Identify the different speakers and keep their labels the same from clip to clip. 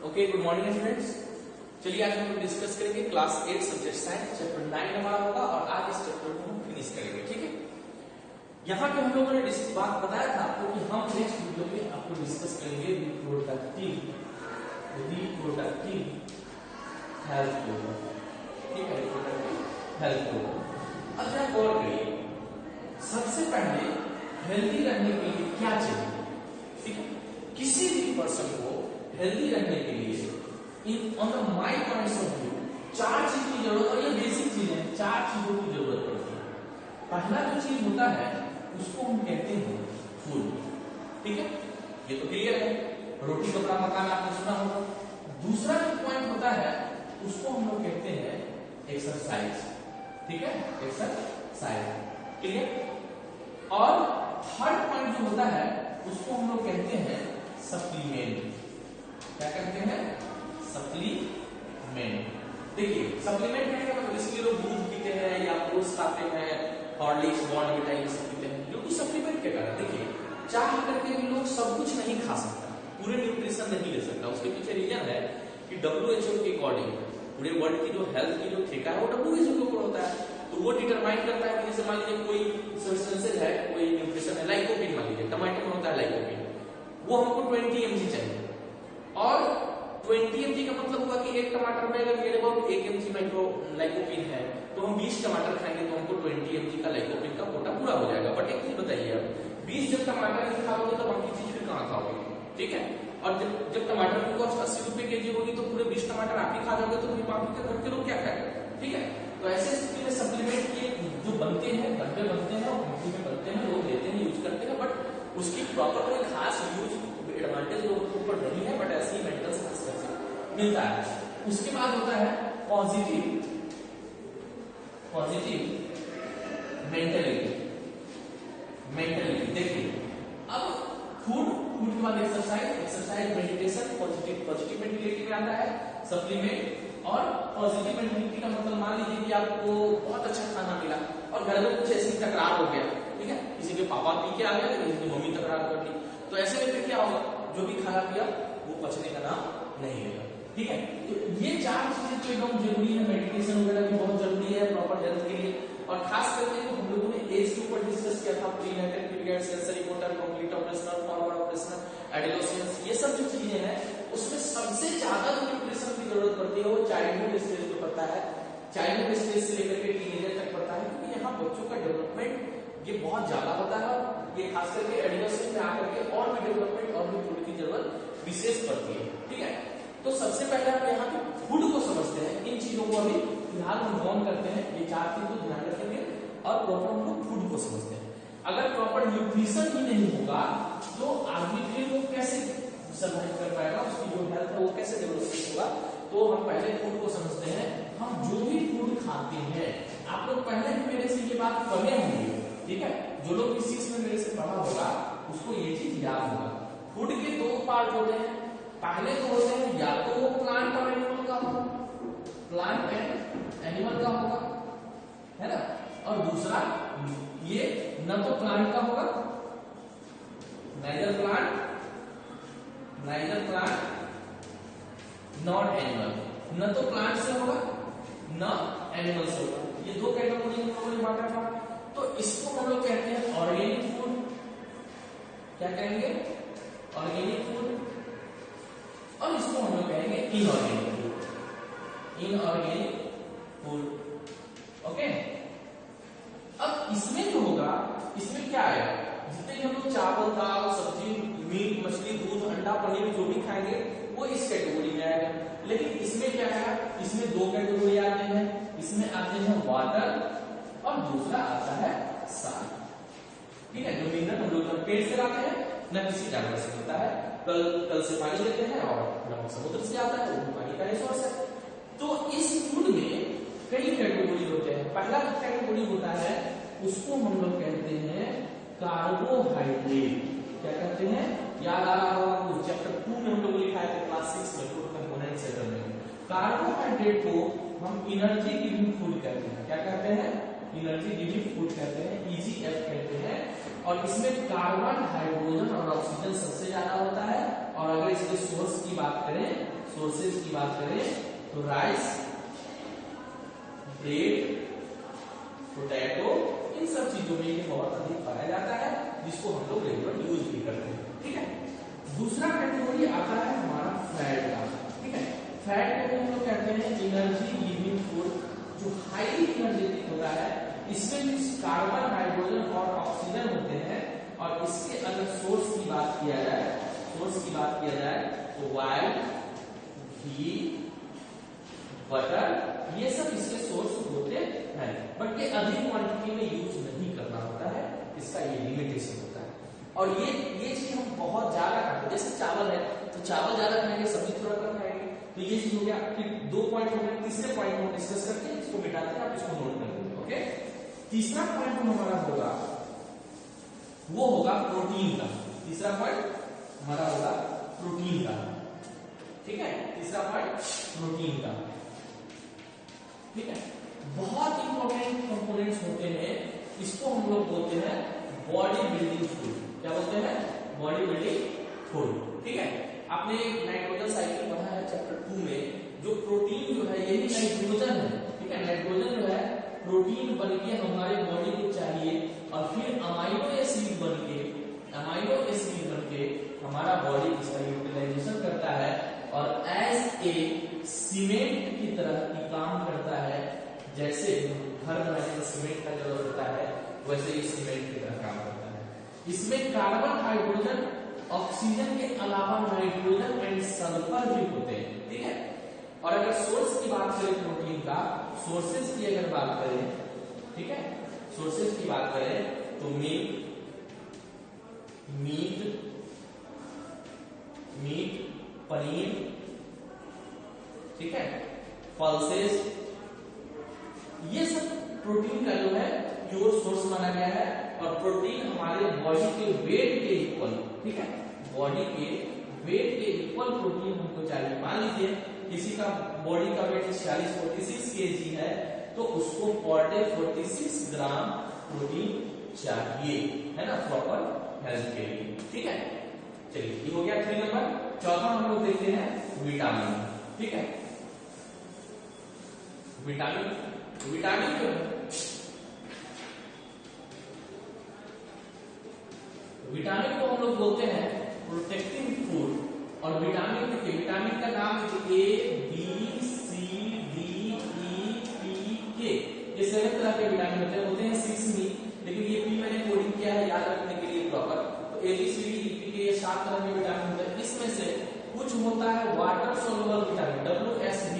Speaker 1: Okay, good morning students. चलिए आज हम लोग डिस्कस करेंगे क्लास 8 सब्जेक्ट साइंस चैप्टर 9 हमारा होगा और आज इस चैप्टर को हम फिनिश करेंगे। ठीक है, यहाँ पे हम लोगों ने बात बताया था आपको कि हम नेक्स्ट वीडियो में आपको डिस्कस करेंगे रिप्रोडक्टिव हेल्थ को। ठीक है, रिप्रोडक्टिव हेल्थ को अब जरा गौर करिए, सबसे पहले हेल्दी रहने के लिए क्या चाहिए? ठीक है, किसी भी पर्सन को हेल्दी रहने के लिए in on the my points of view चार चीज की जरूरत, और ये बेसिक चीज है, चार चीजों की जरूरत पड़ती है। पहला जो चीज होता है उसको हम कहते हैं फूड। ठीक है, ये तो क्लियर है, रोटी कपड़ा मकान आपने सुना होगा। दूसरा जो पॉइंट होता है उसको हम लोग कहते हैं एक्सरसाइज। ठीक है, एक्सरसाइज, क्लियर। और थर्ड पॉइंट जो होता है उसको हम लोग कहते हैं सप्लीमेंट। क्या कहते हैं? सप्लीमेंट। देखिए, सप्लीमेंट कहने का मतलब इसलिए लोग दूध पीते हैं या ओट्स खाते हैं, हॉर्लिक्स बॉर्नविटा ये सब पीते हैं क्योंकि सप्लीमेंट के कारण। देखिए, चाह करके भी लोग सब कुछ नहीं खा सकता, पूरे न्यूट्रिशन नहीं ले सकता। उसके पीछे रीजन है कि WHO के अकॉर्डिंग पूरे वर्ल्ड की जो हेल्थ की जो ठेका है वो WHO के ऊपर होता है। तो वो डिटरमाइन करता है कि जैसे मान लीजिए कोई सब्सटेंसेज है, कोई न्यूट्रिशन है, लाइकोपीन मान लीजिए, टमाटो में होता है लाइकोपीन, वो हमको 20 mg चाहिए। और 20 mg का मतलब होगा कि एक टमाटर में अगर मेरे पास 1 mg माइक्रो लाइकोपीन है तो हम 20 टमाटर खाएंगे तो हमको 20 mg का लाइकोपीन का कोटा पूरा हो जाएगा। बट एक चीज बताइए, अब 20 जब टमाटर नहीं खाओगे तो बाकी चीज फिर कहाँ खाओगे? ठीक है, और जब टमाटर की कॉस्ट 80 रुपए केजी होगी तो पूरे 20 टमाटर आप ही खा जाओगे तो फिर बाकी के घर के लोग क्या खाएंगे? ठीक है, तो ऐसे स्थिति में सप्लीमेंट के जो बनते हैं, डब्बे बनते हैं और कंपनी में बनते हैं, लोग लेते हैं, यूज करते हैं, बट उसकी प्रॉपर कोई खास यूज एडवांटेज लोगों के ऊपर नहीं है, बट ऐसे ही मेंटल सेटिस्फैक्शन मिलता है। उसके बाद होता है पॉजिटिव मेंटलिटी। देखिए, अब फूड के बाद एक्सरसाइज मेडिटेशन, पॉजिटिव मेंटलिटी में आता है सप्लीमेंट। और पॉजिटिव मेंटलिटी का मतलब मान लीजिए कि आपको बहुत अच्छा खाना मिला और घर में कुछ ऐसी तकरार हो गया। ठीक है, किसी के पापा पी के आ गए, किसी की मम्मी तकरार कर दी, तो ऐसे में फिर क्या होगा? जो भी खाया पिया वो पचने का नाम नहीं लेगा। ठीक है, तो ये चार चीजें तो एकदम जरूरी है। मेडिटेशन वगैरह भी बहुत जरूरी है प्रॉपर हेल्थ के लिए। और खास करके जो हम लोगों ने एज के ऊपर डिस्कस किया था, prenatal period, sensory motor, complete operational, forward operational, adolescence, ये सब जो चीजें हैं उसमें सबसे ज्यादा जो न्यूट्रिशन की जरूरत पड़ती है वो चाइल्डहुड स्टेज में पड़ता है। चाइल्डहुड स्टेज से लेकर के टीनेजर तक पड़ता है, क्योंकि यहाँ बच्चों का डेवलपमेंट ये बहुत ज्यादा होता है और ये खास करके एडोलेसेंस में आकर के और भी डेवलपमेंट और भी फूड की जरूरत विशेष पड़ती है। ठीक है, तो सबसे पहले हम यहाँ पे फूड को समझते हैं। इन चीजों को अभी फिलहाल हम ऑन करते हैं, ये चार चीज को ध्यान रखेंगे और प्रॉपर हम लोग फूड को समझते हैं। अगर प्रॉपर न्यूट्रिशन ही नहीं होगा तो आदमी फिर वो कैसे सर्वाइव कर पाएगा, उसकी जो हेल्थ है वो कैसे डेवलपमेंट होगा? तो हम पहले फूड को समझते हैं। हम जो भी फूड खाते हैं, आप लोग पहले भी मेरे से ये बात पढ़े होंगे। ठीक है, जो लोग इस चीज में मेरे से पढ़ा होगा उसको ये चीज याद होगा। फूड के दो पार्ट होते हैं। पहले तो होते हैं या तो वो प्लांट और एनिमल का होगा, प्लांट एंड एनिमल का होगा, है ना, और दूसरा ये न तो प्लांट का होगा, नाइदर प्लांट नॉट एनिमल, न तो प्लांट से होगा न एनिमल से होगा। ये दो कैटेगरी में हम लोग बांटा था। तो इसको हम लोग कहते हैं ऑर्गेनिक फूड। क्या कहेंगे? Organic food. और इसको हम लोग कहेंगे इनऑर्गेनिक फूड। ओके, अब इसमें जो होगा, इसमें क्या आएगा? जितने भी हम लोग चावल, दाल, सब्जी, मीट, मछली, दूध, अंडा, पनीर जो भी खाएंगे वो इस कैटेगरी में आएगा। लेकिन इसमें क्या है? इसमें दो कैटेगरी आते हैं। इसमें आते हैं वाटर और दूसरा आता है साल्ट। ठीक है, जो मिनरल हम लोग पेड़ से लाते हैं, न किसी जानवर से मिलता है। कल से पानी लेते हैं और नमक समुद्र से आता है, वो पानी का रिसोर्स है। तो इस फूड में कई कैटेगरी होते हैं। पहला जो कैटेगरी होता है उसको हम लोग कहते हैं कार्बोहाइड्रेट। क्या कहते हैं? याद आ रहा होगा आपको, चैप्टर 2 में हम लोग लिखा है क्लास 6 में फूड कंपोनेंट सेटल में। कार्बोहाइड्रेट को हम एनर्जी गिविंग फूड कहते हैं। क्या कहते हैं? एनर्जी गिविंग फूड कहते हैं, EGF कहते हैं। और इसमें कार्बन, हाइड्रोजन और ऑक्सीजन सबसे ज्यादा होता है। और अगर इसके सोर्स की बात करें, सोर्सेज की बात करें तो राइस, ब्रेड, पोटैटो, इन सब चीजों में ये बहुत अधिक पाया जाता है, जिसको हम लोग रेगुलर यूज भी करते हैं। ठीक है, दूसरा कैटेगरी आता है हमारा फैट का। ठीक है, फैट को हम लोग कहते हैं एनर्जी गिविंग फूड, जो हाईली एनर्जेटिक होता है। इसमें कार्बन, हाइड्रोजन और ऑक्सीजन होते हैं। और इसके अगर सोर्स की बात किया जाए तो ऑयल, घी, बटर, ये सब इसके सोर्स होते हैं, बट ये अधिक क्वांटिटी में यूज नहीं करना होता है, इसका ये लिमिटेशन होता है। और ये चीज हम बहुत ज्यादा खाते हैं, जैसे चावल है तो चावल ज्यादा खाएंगे, सब्जी थोड़ा कम खाएंगे, तो ये चीज हो गया। फिर 2 पॉइंट हो गए, तीसरे पॉइंट को डिस्कस करते हैं, इसको मिटाते हैं, आप इसको नोट कर लेंगे। ओके, तीसरा पॉइंट हमारा होगा वो होगा प्रोटीन का। तीसरा पॉइंट हमारा होगा प्रोटीन का। ठीक है, तीसरा पॉइंट प्रोटीन का। ठीक है, बहुत इंपॉर्टेंट कंपोनेंट्स होते हैं, इसको हम लोग बोलते हैं बॉडी बिल्डिंग फूड। क्या बोलते हैं? Body building food. ठीक है, आपने नाइट्रोजन साइकिल पढ़ा है चैप्टर 2 में, जो प्रोटीन जो है यही नाइट्रोजन है। ठीक है, नाइट्रोजन जो है प्रोटीन बनके हमारे बॉडी को चाहिए, और फिर अमाइनो एसिड बनके हमारा बॉडी इसका यूटिलाइजेशन करता है, और एज ए सीमेंट की तरह की काम करता है। जैसे घर बनाने में सीमेंट का जरूरत होता है, वैसे ये सीमेंट की तरह काम करता है। इसमें कार्बन, हाइड्रोजन, ऑक्सीजन के अलावा नाइट्रोजन एंड सल्फर भी होते हैं। ठीक है, और अगर सोर्स की बात करें प्रोटीन का, सोर्सेज की अगर बात करें, ठीक है, सोर्सेज की बात करें तो मीट, पनीर, ठीक है, पल्सेस, ये सब प्रोटीन का जो है प्योर सोर्स माना गया है। और प्रोटीन हमारे बॉडी के वेट के इक्वल, ठीक है, बॉडी के वेट के इक्वल प्रोटीन हमको चाहिए। मान लीजिए किसी का बॉडी का वेट 46 केजी है, तो उसको पर डे 46 ग्राम प्रोटीन चाहिए, है ना, प्रॉपर हेल्थ के लिए। ठीक है, चलिए ये हो गया 3 नंबर। चौथा हम लोग देखते हैं विटामिन। ठीक है, विटामिन जो है, विटामिन को हम लोग बोलते हैं प्रोटेक्टिव फूड। और विटामिन का नाम है ए, बी, सी, डी, ई, पी, के। ये 7 तरह के विटामिन होते हैं 6 में, लेकिन ये पी मैंने कोडिंग किया है याद रखने के लिए प्रॉपर। तो ए, बी, सी, डी, ई, पी, के, ये 7 तरह के विटामिन होते हैं। इसमें से कुछ होता है water soluble vitamin, WSV।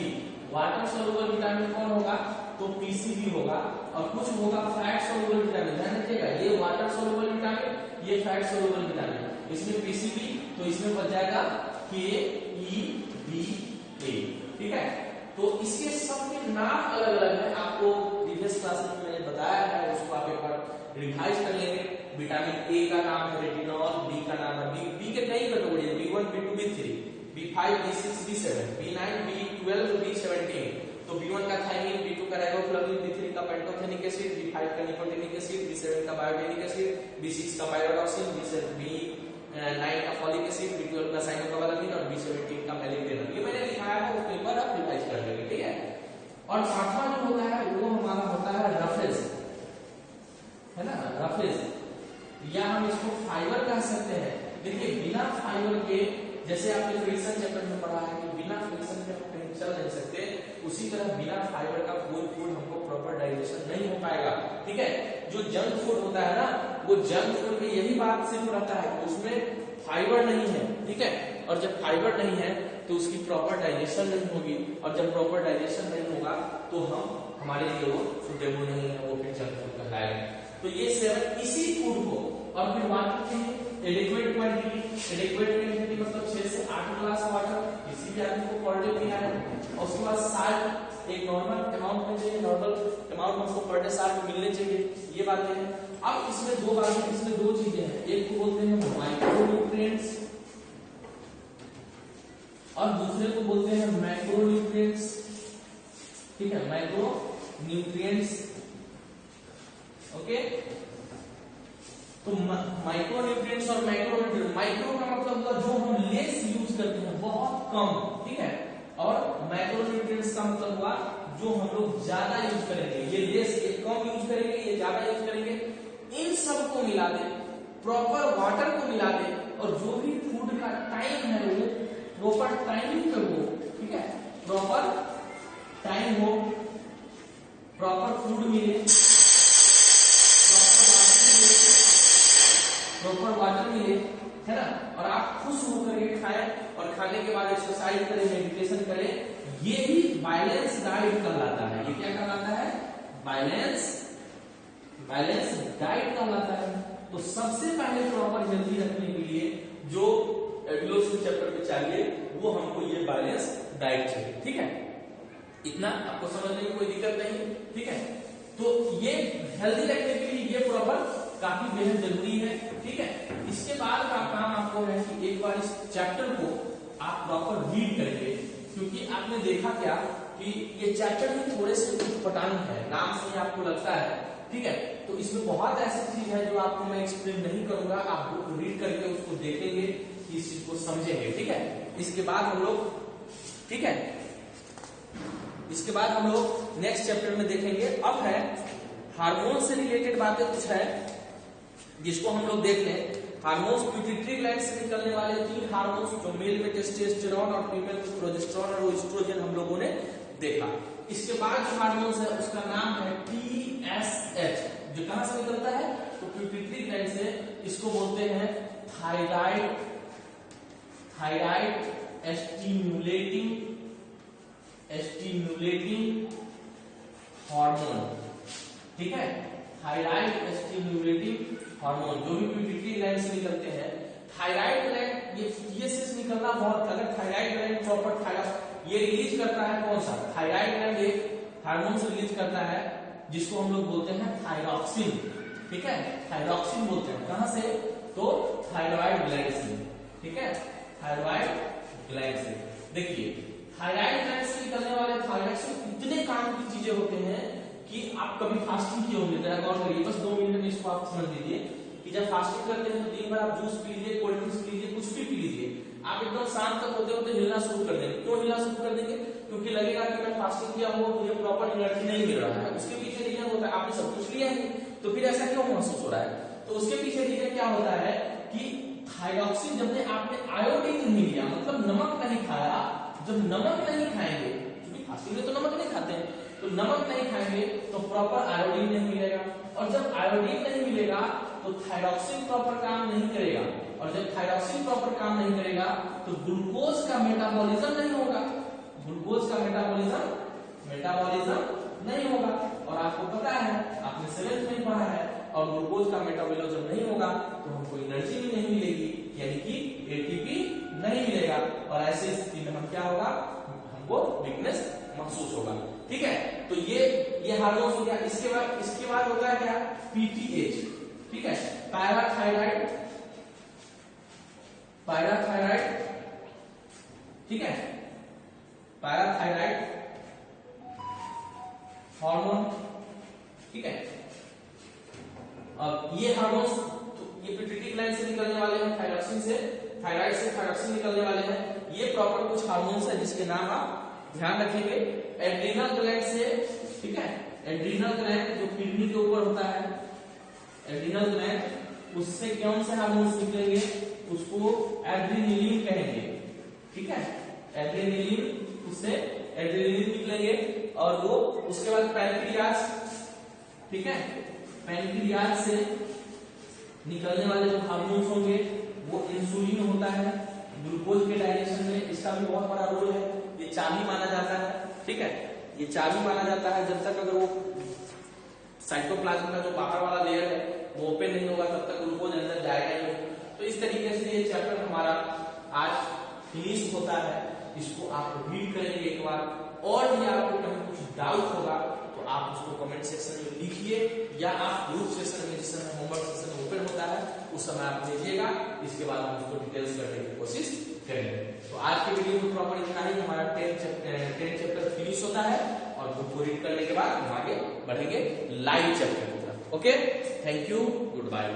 Speaker 1: Water soluble vitamin कौन होगा? तो PCB होगा। और कुछ होगा फैट सोलुबल विटामिन, ध्यान रखिएगा, ये वाटर सोलुबल विटामिन, ये फैट सोलुबल विटामिन। इसमें PCB, तो इसमें बच जाएगा KEBA। ठीक है, तो इसके सबके नाम अलग अलग है, आपको प्रीवियस क्लास में मैंने बताया है, उसको आप एक बार रिवाइज कर लेंगे। विटामिन ए का नाम है रेटिनॉल, बी का नाम है बी के कई कैटेगरी है, B1, B2, B3, B5, B6, B7, B9, B12, B17। तो B1 का थायमिन, B2 का राइबोफ्लाविन, B3 का पेंटोथेनिक एसिड, B5 का निकोटिनिक एसिड, B7 का बायोटेनिक एसिड, B6 का पायरोडॉक्सिन, B9 का फॉलिक एसिड, B12 का साइनोकोबालामिन और B17 का मेलिग्रेनम। ये मैंने लिखाया है, उसको एक बार आप रिवाइज कर लेंगे। ठीक है, और सातवां जो होता है वो हमारा होता है रफेज, है ना, रफेज, या हम इसको फाइबर कह सकते हैं। देखिए, बिना फाइबर के, जैसे आपने फ्रिक्शन चैप्टर में पढ़ा है कि बिना फ्रिक्शन के हम कहीं चल नहीं सकते, उसी तरह बिना फाइबर का कोई फूड हमको प्रॉपर डाइजेशन नहीं हो पाएगा। ठीक है, जो जंक फूड होता है ना, वो जंक फूड में यही बात सिर्फ रहता है, उसमें फाइबर नहीं है। ठीक है, और जब फाइबर नहीं है तो उसकी प्रॉपर डाइजेशन नहीं होगी, और जब प्रॉपर डाइजेशन नहीं होगा तो हमारे लिए वो सुटेबल नहीं है, वो फिर जंक फूड कहलाएगा। तो ये 7 इसी फूड को, और फिर बात करते हैं एडिक्वेट क्वांटिटी। एडिक्वेट क्वांटिटी मतलब 6 से 8 ग्लास वाटर किसी भी आदमी को पर डे पीना है। और उसके बाद साल्ट एक नॉर्मल अमाउंट में चाहिए, नॉर्मल अमाउंट हमको पर डे साल्ट मिलने चाहिए, ये बातें हैं। अब इसमें दो चीजें हैं, एक को बोलते हैं माइक्रोन्यूट्रिएंट्स और दूसरे को बोलते हैं मैक्रोन्यूट्रिएंट्स। ठीक है, माइक्रोन्यूट्रिएंट्स। ओके, तो माइक्रोन्यूट्रिएंट्स और मैक्रोन्यूट्रिएंट्स, माइक्रो का मतलब जो हम लेस यूज करते हैं, बहुत कम। ठीक है, मैक्रोन्यूट्रिएंट्स का मतलब हुआ जो हम लोग ज्यादा यूज करेंगे, ये लेस, ये कम यूज करेंगे, ये ज्यादा यूज करेंगे, इन सब को मिला दे, प्रॉपर वाटर को मिला दे, और जो भी फूड का टाइम है वो प्रॉपर टाइमिंग पे हो, ठीक है, प्रॉपर टाइम हो, प्रॉपर फूड मिले, प्रॉपर वाटर मिले, है ना, और आप खुश होकर के खाएं, और खाने के बाद एक्सरसाइज करें, मेडिटेशन करें, ये भी बैलेंस डाइट कहलाता है। ये क्या कहलाता है? बैलेंस डाइट कहलाता है। तो सबसे पहले प्रॉपर हेल्थी रखने के लिए जो एडुलोसिस चैप्टर पे चाहिए वो हमको ये बैलेंस डाइट चाहिए, ठीक है, इतना आपको समझने में कोई दिक्कत नहीं, ठीक है। तो ये हेल्दी रखने के लिए ये प्रॉपर काफी बेहद जरूरी है, ठीक है। इसके बाद का काम आपको है कि एक बार इस चैप्टर को आप प्रॉपर रीड करेंगे, क्योंकि आपने देखा क्या कि ये चैप्टर में थोड़े से उटपटांग है, नाम से ही आपको लगता है, ठीक है। तो इसमें बहुत ऐसी चीज है जो आपको मैं एक्सप्लेन नहीं करूंगा, आप बुक रीड करके उसको देखेंगे, इस चीज को समझेंगे, ठीक है। इसके बाद हम लोग, ठीक है, इसके बाद हम लोग नेक्स्ट चैप्टर में देखेंगे। अब है हार्मोन से रिलेटेड बातें कुछ है जिसको हम लोग देख लें। हार्मोन्स, पिट्यूटरी ग्लैंड से निकलने वाले 3 हार्मोन्स, जो मेल में टेस्टोस्टेरोन और फीमेल में प्रोजेस्टेरोन और एस्ट्रोजन हम लोगों ने देखा। इसके बाद जो हार्मोन्स है उसका नाम है TSH, जो कहां से निकलता है? तो पिट्यूटरी ग्लैंड से। इसको बोलते हैं थायराइड स्टिमुलेटिंग हार्मोन, ठीक है, थायराइड स्टिमुलेटिंग हार्मोन, जो भी पिट्यूटरी ग्लैंड से निकलते हैं। थायराइड ग्लैंड, ये TSH निकलना बहुत, अगर थायराइड ग्लैंड प्रॉपर थायराइड ये रिलीज करता है, कौन सा? थायराइड ग्लैंड एक हार्मोन से रिलीज करता है जिसको हम लोग बोलते हैं थायरॉक्सिन, ठीक है, थायरॉक्सिन बोलते हैं। कहां से? तो थायराइड ग्लैंड से, ठीक है, थायराइड ग्लैंड से। देखिए थायराइड ग्लैंड से निकलने वाले थायरॉक्सिन इतने काम की चीजें होते हैं कि आप कभी फास्टिंग किए होंगे, जरा गौर करिए, बस 2 मिनट में इसको आप समझ लीजिए कि जब फास्टिंग करते हैं तो दिन भर आप जूस पी लीजिए, कोल्ड ड्रिंक्स पी लीजिए, कुछ भी पी लीजिए, आप एकदम शाम तक होते होते हिलना शुरू कर देंगे। क्यों हिलना शुरू कर देंगे? क्योंकि लगेगा कि मैं फास्टिंग किया हूँ, मुझे प्रॉपर एनर्जी नहीं मिल रहा है। उसके पीछे रीजन होता है, आपने सब कुछ लिया है तो फिर ऐसा क्यों महसूस हो रहा है? तो उसके पीछे रीजन क्या होता है कि थायरॉक्सिन, जब आपने आयोडीन नहीं लिया, मतलब नमक नहीं खाया, जब नमक नहीं खाएंगे, क्योंकि फास्टिंग में तो नमक नहीं खाते हैं, तो नमक नहीं खाएंगे तो प्रॉपर आयोडीन नहीं मिलेगा, और जब आयोडीन नहीं मिलेगा तो थायरॉक्सिन प्रॉपर काम नहीं करेगा, और जब थायरॉक्सिन प्रॉपर काम नहीं करेगा तो ग्लूकोज का मेटाबॉलिज्म नहीं होगा, ग्लूकोज का मेटाबॉलिज्म नहीं होगा। और आपको पता है, आपने 7th में पढ़ा है, और ग्लूकोज का मेटाबॉलिज्म नहीं होगा तो हमको एनर्जी भी नहीं मिलेगी, यानी कि एटीपी नहीं मिलेगा, और ऐसी स्थिति में हम क्या होगा, हमको वीकनेस महसूस होगा, ठीक है। तो ये हार्मोन हो गया। इसके बाद होता है क्या? PTH, ठीक है, पैराथायराइड, ठीक है, पैराथायराइड हार्मोन, ठीक है। अब ये हार्मोन्स, तो ये पिट्यूटरी ग्लैंड से निकलने वाले हैं, थायरॉक्सिन से, थायराइड से थायरॉक्सिन निकलने वाले हैं। ये प्रॉपर कुछ हार्मोन्स है जिसके नाम आप ध्यान रखेंगे। एड्रीनल ग्लैंड से, ठीक है, एड्रीनल ग्लैंड जो किडनी के ऊपर होता है, एड्रीनल ग्लैंड, उससे कौन से हार्मोन्स निकलेंगे? उसको एड्रेनलिन कहेंगे, ठीक है, एड्रेनलिन, उससे एड्रेनलिन निकलेंगे। और वो उसके बाद पैनक्रियाज, ठीक है, पैनक्रियाज से निकलने वाले जो हार्मोन्स होंगे वो इंसुलिन होता है, ग्लूकोज के डाइजेशन में इसका भी बहुत बड़ा रोल है। ये चाबी माना जाता है, ठीक है, ये चाबी माना जाता है। जब तक अगर वो साइटोप्लाज्म का जो बाहर वाला लेयर है वो ओपन नहीं होगा तब तक ग्लूकोज अंदर जाएगा ही नहीं। तो इस तरीके से ये चैप्टर हमारा आज फिनिश होता है। इसको आप रीड करेंगे एक बार, और भी आपको कहीं कुछ डाउट होगा तो आप उसको कमेंट सेक्शन में लिखिए, या आप ग्रुप सेशन में, जिस समय होमवर्क सेशन ओपन होता है उस समय आप भेजिएगा। इसके बाद हम उसको डिटेल्स करने की कोशिश करेंगे। तो आज के वीडियो में प्रॉपर इतना ही। हमारा 10 चैप्टर फिनिश होता है, और बुक को रीड करने के बाद हम आगे बढ़ेंगे लाइव चैप्टर की तरफ। Okay, thank you, good bye.